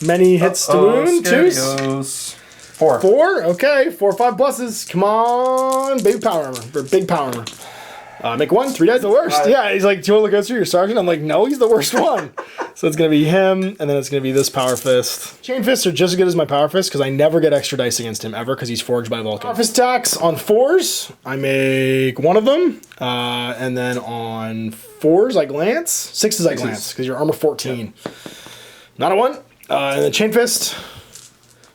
many hits to wound. 2s. 4. 4? Okay. 4 or 5 pluses. Come on. Big power armor. Or big power armor. Make 1. 3 dead. The worst. Yeah, he's like, do you want to look through your sergeant? I'm like, no, he's the worst one. So it's going to be him, and then it's going to be this Power Fist. Chain Fists are just as good as my Power Fist, because I never get extra dice against him, ever, because he's forged by Vulcan. Power Fist attacks on 4s, I make 1 of them, and then on 4s, I glance. 6s, I glance, because you're armor 14. Yep. Not a 1. And then Chain Fist,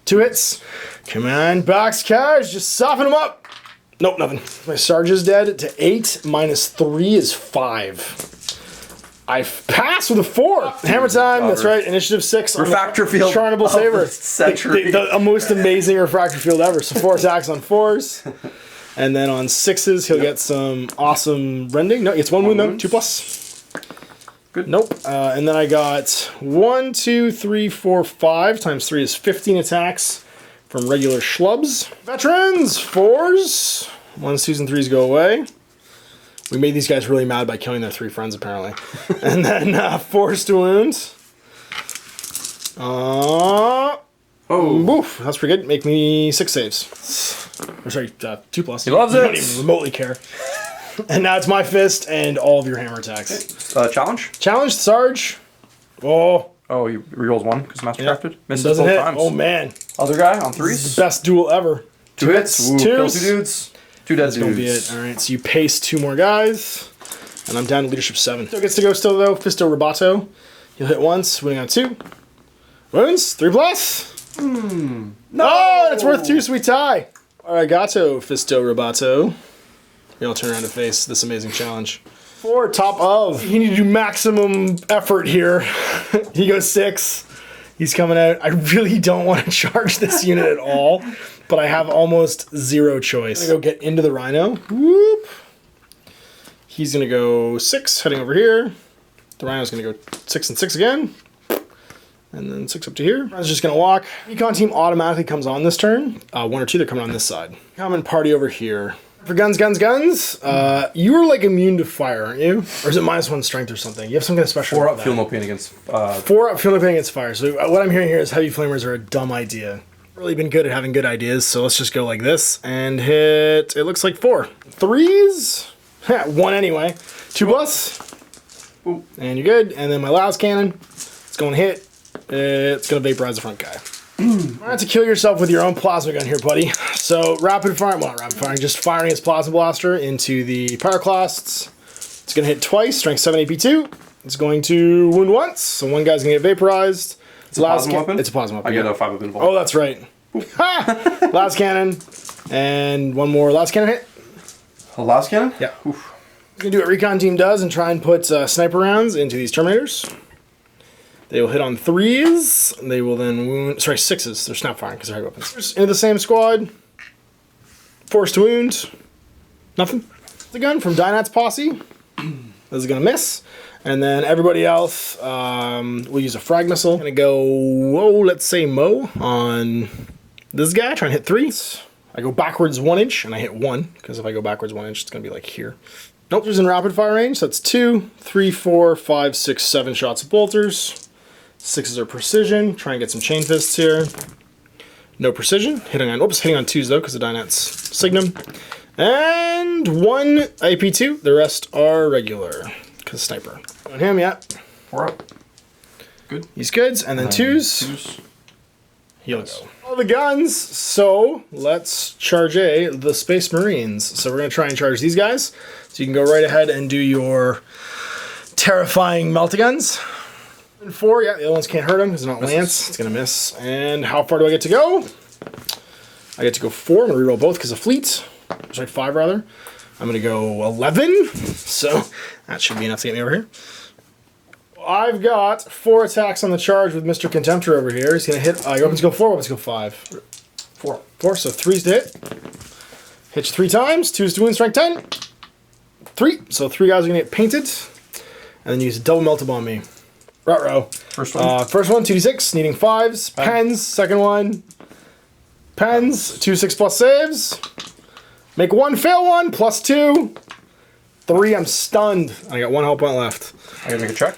2 hits. Come on, boxcars, just soften them up. Nope, nothing. My Sarge is dead to 8, -3 is 5. I pass with a 4. Hammer time, that's right. Initiative 6. Refractor field. Charnable Saber. Century. The most amazing refractor field ever. So 4 attacks on 4s. And then on 6s, he'll get some awesome rending. No, it's 1 wound though. 2+. Good. Nope. And then I got 1, 2, 3, 4, 5 times 3 is 15 attacks from regular schlubs. Veterans, 4s. 1s, 2s, and 3s go away. We made these guys really mad by killing their 3 friends, apparently. And then 4s to wounds. Oof, that's pretty good. Make me 6 saves. Or sorry, 2+. He loves you it. Don't even remotely care. And now it's my fist and all of your hammer attacks. Okay. Challenge? Challenge, Sarge. Oh. Oh, he rerolls 1 because Mastercrafted. Misses Doesn't both hit. times. Oh, man. Other guy on 3s. This is the best duel ever. 2 hits. Ooh, kill 2 dudes. 2 dead dudes. That's gonna be it. All right, so you paste 2 more guys, and I'm down to leadership 7. Still gets to go still though. Fisto Roboto. He'll hit once, winning on 2. Wounds 3+. No, and it's worth 2. Sweet tie. Arigato, Fisto Roboto. Maybe I'll turn around to face this amazing challenge. 4 top of. You need to do maximum effort here. He goes 6. He's coming out. I really don't want to charge this unit at all, but I have almost 0 choice. I'm gonna go get into the Rhino. Whoop. He's gonna go 6, heading over here. The Rhino's gonna go 6 and 6 again. And then 6 up to here. Rhino's just gonna walk. Econ team automatically comes on this turn. 1 or 2, they're coming on this side. Common party over here. For guns, you are like immune to fire, aren't you? Or is it -1 strength or something? You have some kind of special. 4 up, feel no pain against. 4 up, feel no pain against fire. So what I'm hearing here is heavy flamers are a dumb idea. Really been good at having good ideas, so let's just go like this and hit. It looks like 4. 3s. 1 anyway. 2+. Ooh. And you're good. And then my last cannon. It's going to hit. It's going to vaporize the front guy. You have to kill yourself with your own plasma gun here, buddy. So rapid fire, well, not rapid firing, just firing its plasma blaster into the pyroclasts. It's going to hit twice, strength 7 AP2. It's going to wound once, so 1 guy's going to get vaporized. It's a plasma weapon? It's a plasma weapon. I get a 5 of involved. Oh, that's right. Last cannon, and 1 more last cannon hit. A last cannon? Yeah. Oof. We're going to do what Recon Team does and try and put sniper rounds into these Terminators. They will hit on 3s. They will then wound. Sorry, 6s. They're snap firing because they're heavy weapons. Into the same squad. Force to wound. Nothing. The gun from Dynat's posse. This is gonna miss. And then everybody else will use a frag missile. Gonna go, let's say Mo on this guy, trying to hit 3. I go backwards 1 inch and I hit 1, because if I go backwards 1 inch, it's gonna be like here. Nope, there's in rapid fire range. So that's 2, 3, 4, 5, 6, 7 shots of bolters. 6s are precision. Try and get some chain fists here. No precision. Hitting on 2s though, because of Dynat's Signum. And 1 AP2. The rest are regular, because sniper. On him, yeah. 4 up. Good. He's good. And then 2s. He'll go. All the guns. So let's charge the Space Marines. So we're going to try and charge these guys. So you can go right ahead and do your terrifying melta-guns. And 4, yeah, the other ones can't hurt him because they're not lance. It's going to miss. And how far do I get to go? I get to go 4. I'm going to reroll both because of fleet. Sorry, 5 rather. I'm going to go 11. So that should be enough to get me over here. I've got 4 attacks on the charge with Mr. Contemptor over here. He's going to hit. Your weapons go 4, weapons go 5. 4. 4, so 3's to hit. Hit you 3 times. 2's to wound, strength 10. 3. So 3 guys are going to get painted. And then use a double melt on me. Ruh-roh. First one. First one, 2d6, needing 5s. Pens. Second one. Pens. 2 6+ saves. Make 1, fail 1, +2. 3, I'm stunned. I got 1 health point left. I gotta make a check.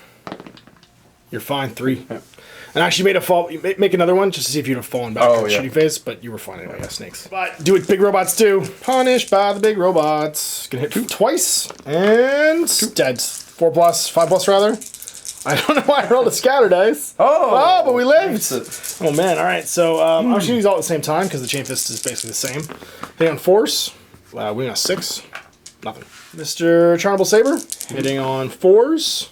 You're fine, 3. Yeah. And actually made a fall. Make another one just to see if you'd have fallen back in the shitty phase, but you were fine anyway. Yeah, snakes. But do what big robots do. Punished by the big robots. Gonna hit 2 twice. And dead. 4+, 5+ rather. I don't know why I rolled a scatter dice. Oh, but we lived. Oh man, all right. So I'm just gonna use all at the same time because the chain fist is basically the same. Hitting on 4s. We got 6. Nothing. Mr. Charnable Saber hitting on 4s.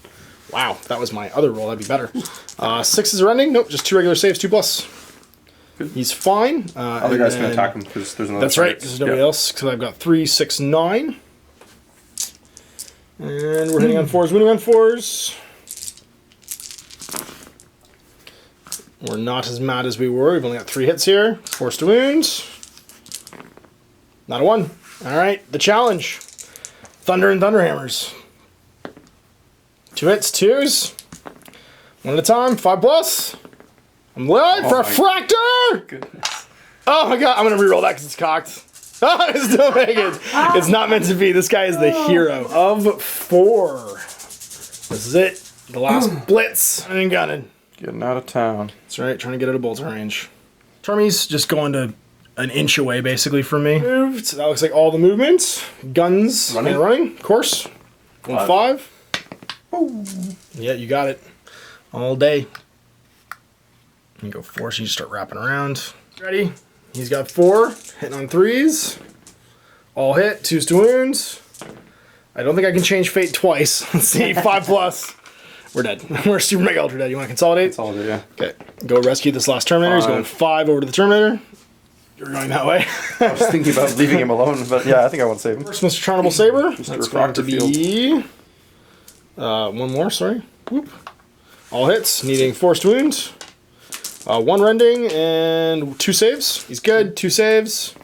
Wow, that was my other roll. That'd be better. 6s are ending. Nope, just 2 regular saves, 2+. Good. He's fine. Other guys can attack him because there's another. That's right. Because there's nobody else. Because I've got 3, 6, 9. And we're hitting on 4s, winning on 4s. We're not as mad as we were. We've only got 3 hits here. Force to wound. Not a 1. All right, the challenge. Thunder and Thunderhammers. 2 hits, 2s. 1 at a time, 5+. I'm live for a fractor! Goodness. Oh my god, I'm gonna reroll that because it's cocked. Oh, it's still make it. It's not meant to be. This guy is the hero of 4. This is it. The last blitz. And gunning. Getting out of town. That's right, trying to get out of bolter range. Charmy's just going to an inch away, basically, from me. Moved. That looks like all the movements. Guns. Running. Of course. 1, 5. Oh. Yeah, you got it. All day. You go 4, so you just start wrapping around. Ready? He's got 4. Hitting on 3s. All hit. 2s to wounds. I don't think I can change fate twice. Let's see. 5+. We're dead. We're super mega ultra dead. You want to consolidate? Consolidate, yeah. Okay. Go rescue this last Terminator. He's going 5 over to the Terminator. You're going that way. I was thinking about leaving him alone, but yeah, I think I want to save him. First, Mr. Charnable Saber. That's going to be... 1 more, sorry. Whoop. All hits, needing forced wound. 1 rending and 2 saves. He's good. 2 saves.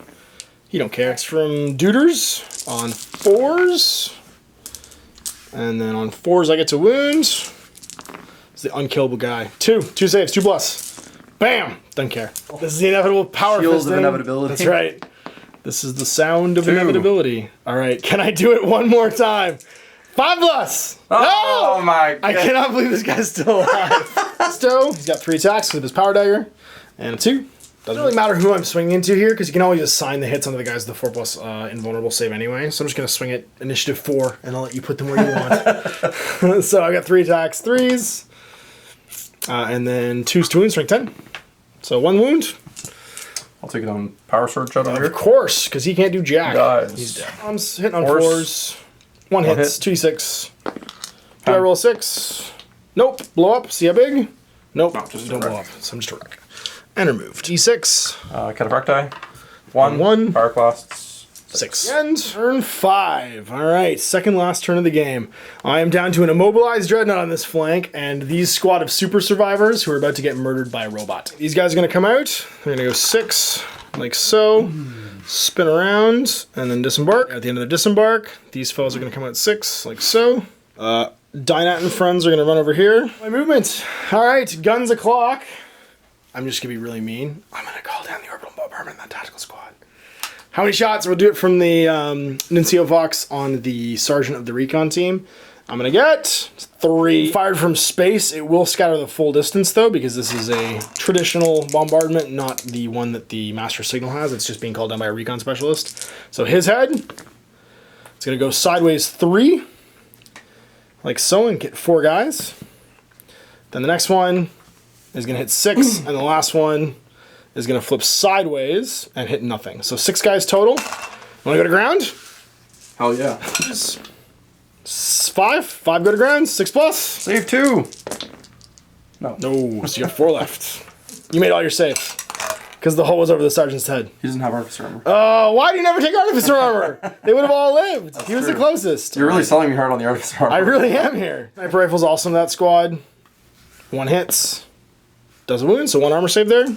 He don't care. It's from Duders on 4s. And then on 4s I get to wound. It's the unkillable guy. 2 saves, 2+. Bam! Doesn't care. This is the inevitable power Shields fisting. of inevitability. That's right. This is the sound of inevitability. All right, can I do it one more time? 5+. Oh no! my god. I cannot believe this guy's still alive. Stowe, he's got 3 attacks with his power dagger. And a 2. Doesn't really matter who I'm swinging into here, because you can always assign the hits onto the guys with the 4+ invulnerable save anyway. So I'm just going to swing it initiative 4, and I'll let you put them where you want. So I got 3 attacks, 3s. And then 2s to wound, strength 10. So 1 wound. I'll take it on Power Sword shot over here. Of course, because he can't do jack. Guys. He's dead. I'm hitting on 4s. 1 hits, 2d6. Do I roll 6? Nope. Blow up. See how big? Nope. No, just don't blow up. So I'm just a wreck. And remove. D6. Cataphracti. 1. 1. Pyroclasts. 6. And turn 5. All right, second last turn of the game. I am down to an immobilized dreadnought on this flank, and these squad of super survivors who are about to get murdered by a robot. These guys are going to come out. They're going to go 6, like so. Spin around, and then disembark. At the end of the disembark, these fellows are going to come out 6, like so. Dynat and friends are going to run over here. My movement. All right, guns o'clock. I'm just going to be really mean. I'm going to call down the orbital bombardment in that tactical squad. How many shots? We'll do it from the Nuncio Vox on the Sergeant of the Recon team. I'm going to get 3. Fired from space. It will scatter the full distance, though, because this is a traditional bombardment, not the one that the Master Signal has. It's just being called down by a recon specialist. So his head, it's going to go sideways 3, like so, and get 4 guys. Then the next one is going to hit 6, and the last one is going to flip sideways and hit nothing. So 6 guys total. Want to go to ground? Hell yeah. 5 go to ground. 6 plus. Save 2. No, So you got 4 left. You made all your saves. Because the hole was over the sergeant's head. he doesn't have artificer armor. Why do you never take artificer armor? They would have all lived. He was the closest. You're really selling me hard on the artificer armor. I really am here. Sniper rifle's awesome in that squad. 1 hits. Does a wound, so 1 armor save there.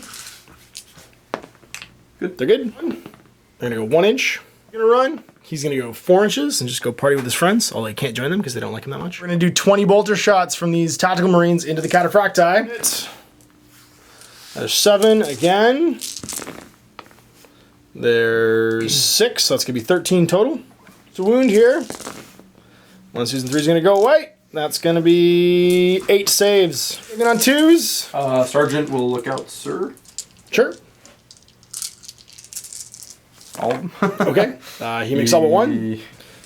Good. They're good. They're going to go 1 inch. Going to run. He's going to go 4 inches and just go party with his friends, although he can't join them because they don't like him that much. We're going to do 20 bolter shots from these tactical marines into the cataphracti. There's 7 again. There's 6, so that's going to be 13 total. It's a wound here. 1 season 3 is going to go away. That's going to be 8 saves. Looking on 2s. Sergeant will look out, sir. Sure. All of them. Okay. He makes all but 1. He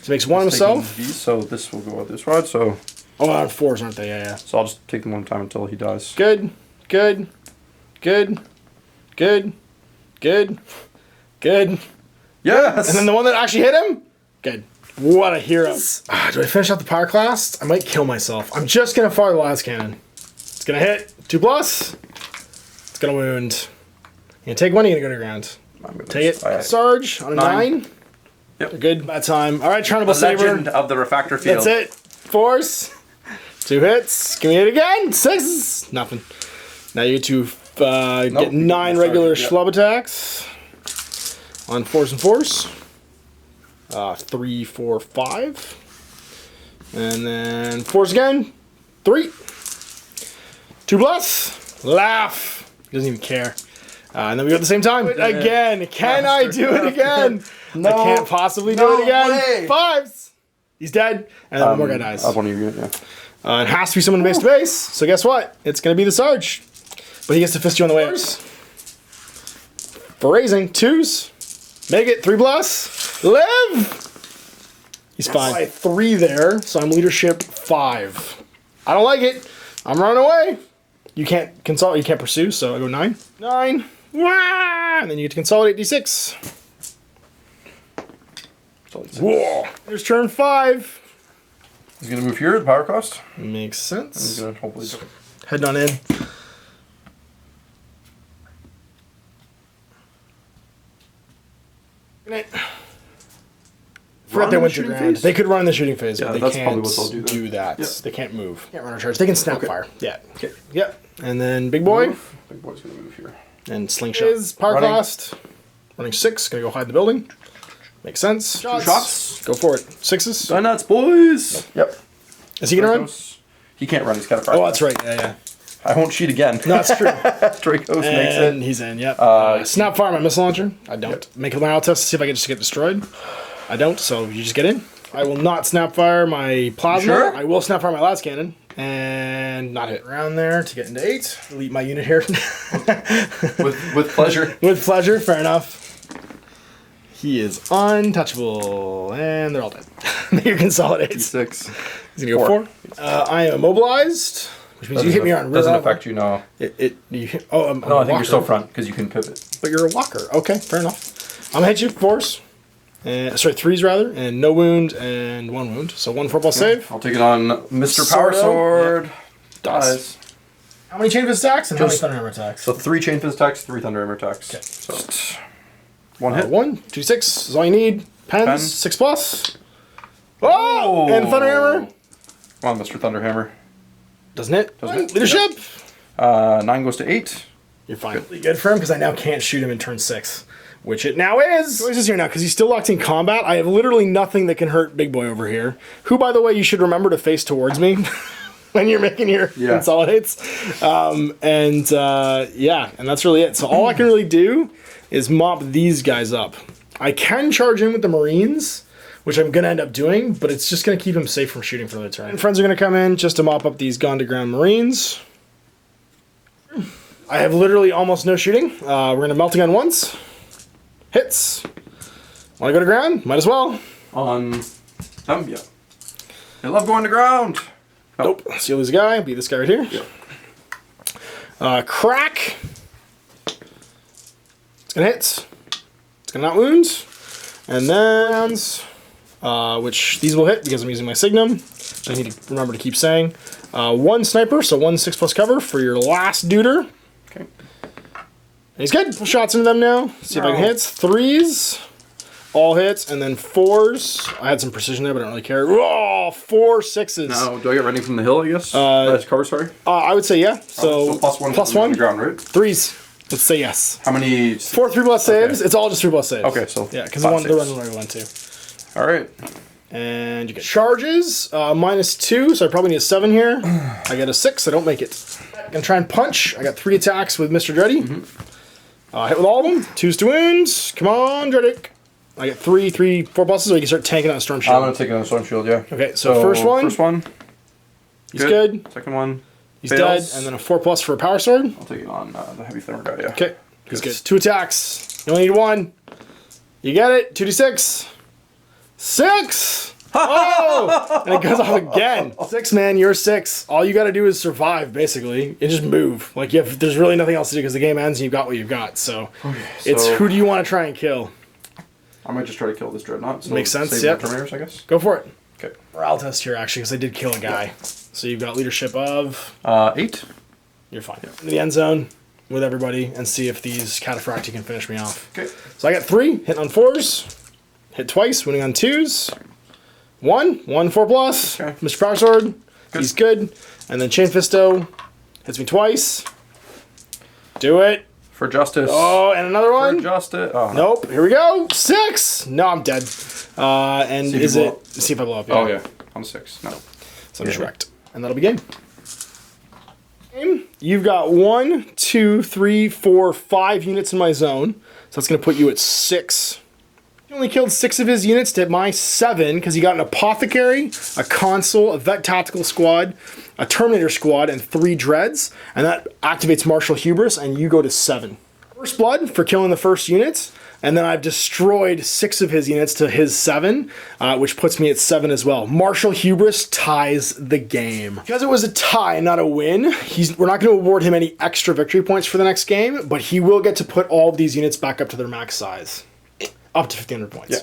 makes 1 himself. These, so this will go out this rod. So. Oh, on 4s, aren't they? Yeah. So I'll just take them 1 time until he dies. Good. Good. Good. Good. Good. Good. Yes. And then the one that actually hit him? Good. What a hero. Do I finish out the power class? I might kill myself. I'm just going to fire the last cannon. It's going to hit. 2 plus. It's going to wound. You're going to take 1, you're going to go to ground. Take it. Sarge on a 9. Yep. They're good. Bad time. All right, Turnable Saber. Legend of the Refractor Field. That's it. Force. 2 hits. Can we hit again? 6. Nothing. Now you get to get 9 regular schlub attacks on 4s and 4s. 3, 4, 5. And then 4s again. 3. 2 plus. Laugh. He doesn't even care. And then we go at the same time. Again. Can I do it again? No. I can't possibly do it again. Way. 5s. He's dead. And then one more guy dies. Up one of your unit, yeah. It has to be someone base to base. So guess what? It's going to be the Sarge. But he gets to fist you on the way. For raising. 2s. Make it. 3 plus. Live! He's fine. By 3 there, so I'm leadership 5. I don't like it. I'm running away. You can't consult. You can't pursue, so I go 9. 9. Wah! And then you get to consolidate D6. Whoa. There's turn 5. He's going to move here, the power cost. Makes sense. He's going to hopefully... Heading on in. Good night. Forgot they went to ground. They could run in the shooting phase, but they can't do that. Yep. They can't move. Can't run or charge. They can snap fire. Yeah. Okay. Yep. And then big boy. Move. Big boy's going to move here. And slingshot. Is power cost. Running 6. Going to go hide in the building. Makes sense. 2 shots. Go for it. 6s. Gun nuts, boys. Yep. Is he going to run? He can't run. He's got a fire. Oh, that's right. Yeah, yeah. I won't cheat again. No, that's true. Dracos makes it. He's in, yep. Snap fire my missile launcher. I don't. Yep. Make a morale test to see if I can just get destroyed. I don't, so you just get in. I will not snap fire my plasma. Sure? I will snap fire my last cannon. And not hit. Around there to get into 8. Delete my unit here. with pleasure. With pleasure, fair enough. He is untouchable. And they're all dead. Here consolidates. 6. He's going to go 4. I am immobilized. Which means you hit me on rear doesn't level. affect you, no. No, I think you're still front because you can pivot. But you're a walker. Okay, fair enough. I'm gonna hit you 4s. Sorry, 3s rather, and no wound and 1 wound. So 1 4+ save. I'll take it on Mr. Power Sword. Yep. Dies. How many chain fist attacks and how many thunderhammer attacks? So 3 chain fist attacks, 3 thunderhammer attacks. Okay. So One hit. 1, 2, 6 is all you need. Pens, Pen. 6+. Oh! And Thunderhammer. Come on, Mr. Thunderhammer. Doesn't it? Doesn't it? Leadership. 9 goes to 8. You're fine. Good for him because I now can't shoot him in turn 6. Which it now is. Choices here now because he's still locked in combat. I have literally nothing that can hurt Big Boy over here. Who, by the way, you should remember to face towards me when you're making your consolidates. And that's really it. So all I can really do is mop these guys up. I can charge in with the Marines, which I'm going to end up doing, but it's just going to keep him safe from shooting for the turn. And friends are going to come in just to mop up these gone to ground Marines. I have literally almost no shooting. We're going to melt again once. Hits. Want to go to ground? Might as well. On them, yeah. They love going to ground. Oh. Nope. Seal this guy. Beat this guy right here. Yep. Crack. It's going to hit. It's going to not wound. And then, which these will hit because I'm using my Signum. I need to remember to keep saying. 1 sniper, so 1 6+ cover for your last duder. Okay. He's good. Full shots into them now. See if I can hit. 3s. All hits. And then 4s. I had some precision there, but I don't really care. Oh, 4 6s. Now, do I get ready from the hill, I guess? That's cover, sorry? I would say yeah. So +1 plus on 1. the ground, right? 3s. Let's say yes. How many? 4 3+ saves. Okay. It's all just 3+ saves. Okay, so yeah, because the run where I went to. All right. And you get charges. -2, so I probably need a 7 here. I get a 6. I don't make it. I'm gonna try and punch. I got 3 attacks with Mr. Dreddy. Hit with all of them. 2s to wounds. Come on, Dreddick. I get 3 4+, so you can start tanking on a Storm Shield. I'm going to take another Storm Shield, yeah. Okay, so first one. He's good. Second one. He's dead. And then a 4+ for a Power Sword. I'll take it on the Heavy Flamer guy, yeah. Okay, he's good. 2 attacks. You only need 1. You get it. 2d6. 6! Oh! And it goes off again. 6, man, you're 6. All you got to do is survive, basically, and just move. Like, there's really nothing else to do because the game ends and you've got what you've got. So, it's who do you want to try and kill? I might just try to kill this Dreadnought. So makes sense, save my Terminators, I guess. Go for it. Okay. Morale test here, actually, because I did kill a guy. So you've got leadership of... 8. You're fine. Into the end zone with everybody and see if these Cataphracti can finish me off. Okay. So I got 3, hitting on 4s. Hit twice, winning on 2s. 1 4+. Okay. Mr. Power Sword, good. He's good. And then Chain Fisto hits me twice. Do it. For justice. Oh, and another one. For justice. Oh, nope. Here we go. 6. No, I'm dead. And see is it? See if I blow up. Yeah. Oh yeah, on 6. No. So I'm just wrecked, and that'll be game. You've got 1, 2, 3, 4, 5 units in my zone, so that's going to put you at 6. He only killed 6 of his units to my 7 because he got an Apothecary, a Consul, a Vet Tactical Squad, a Terminator Squad, and 3 Dreads, and that activates Martial Hubris, and you go to 7. First Blood for killing the first unit, and then I've destroyed 6 of his units to his 7, which puts me at 7 as well. Martial Hubris ties the game. Because it was a tie, not a win, we're not going to award him any extra victory points for the next game, but he will get to put all of these units back up to their max size. Up to 1,500 points. Yeah.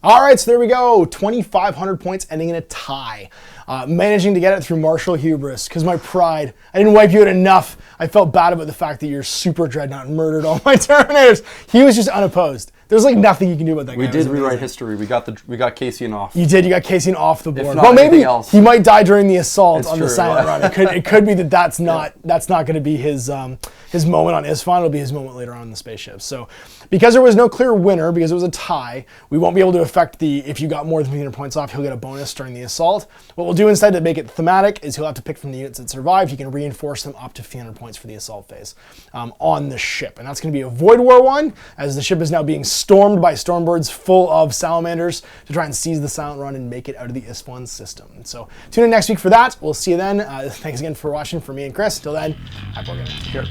All right, so there we go. 2,500 points ending in a tie. Managing to get it through Martial Hubris, because my pride. I didn't wipe you out enough. I felt bad about the fact that your Super Dreadnought murdered all my Terminators. He was just unopposed. There's like nothing you can do about that guy. We did rewrite history. We got Cassian off. You did. You got Cassian off the board. If not Well, maybe else. he might die during the assault It's on true, the silent yeah. run. It could be that's not going to be his moment on Isfahan. It'll be his moment later on in the spaceship. So, because there was no clear winner, because it was a tie, we won't be able to affect if you got more than 300 points off, he'll get a bonus during the assault. What we'll do instead to make it thematic is he'll have to pick from the units that survived. He can reinforce them up to 300 points for the assault phase on the ship, and that's going to be a Void War one, as the ship is now being stormed by Stormbirds full of salamanders to try and seize the silent run and make it out of the Isfahan system. So tune in next week for that. We'll see you then. Thanks again for watching for me and Chris. Till then, happy wargaming. Here.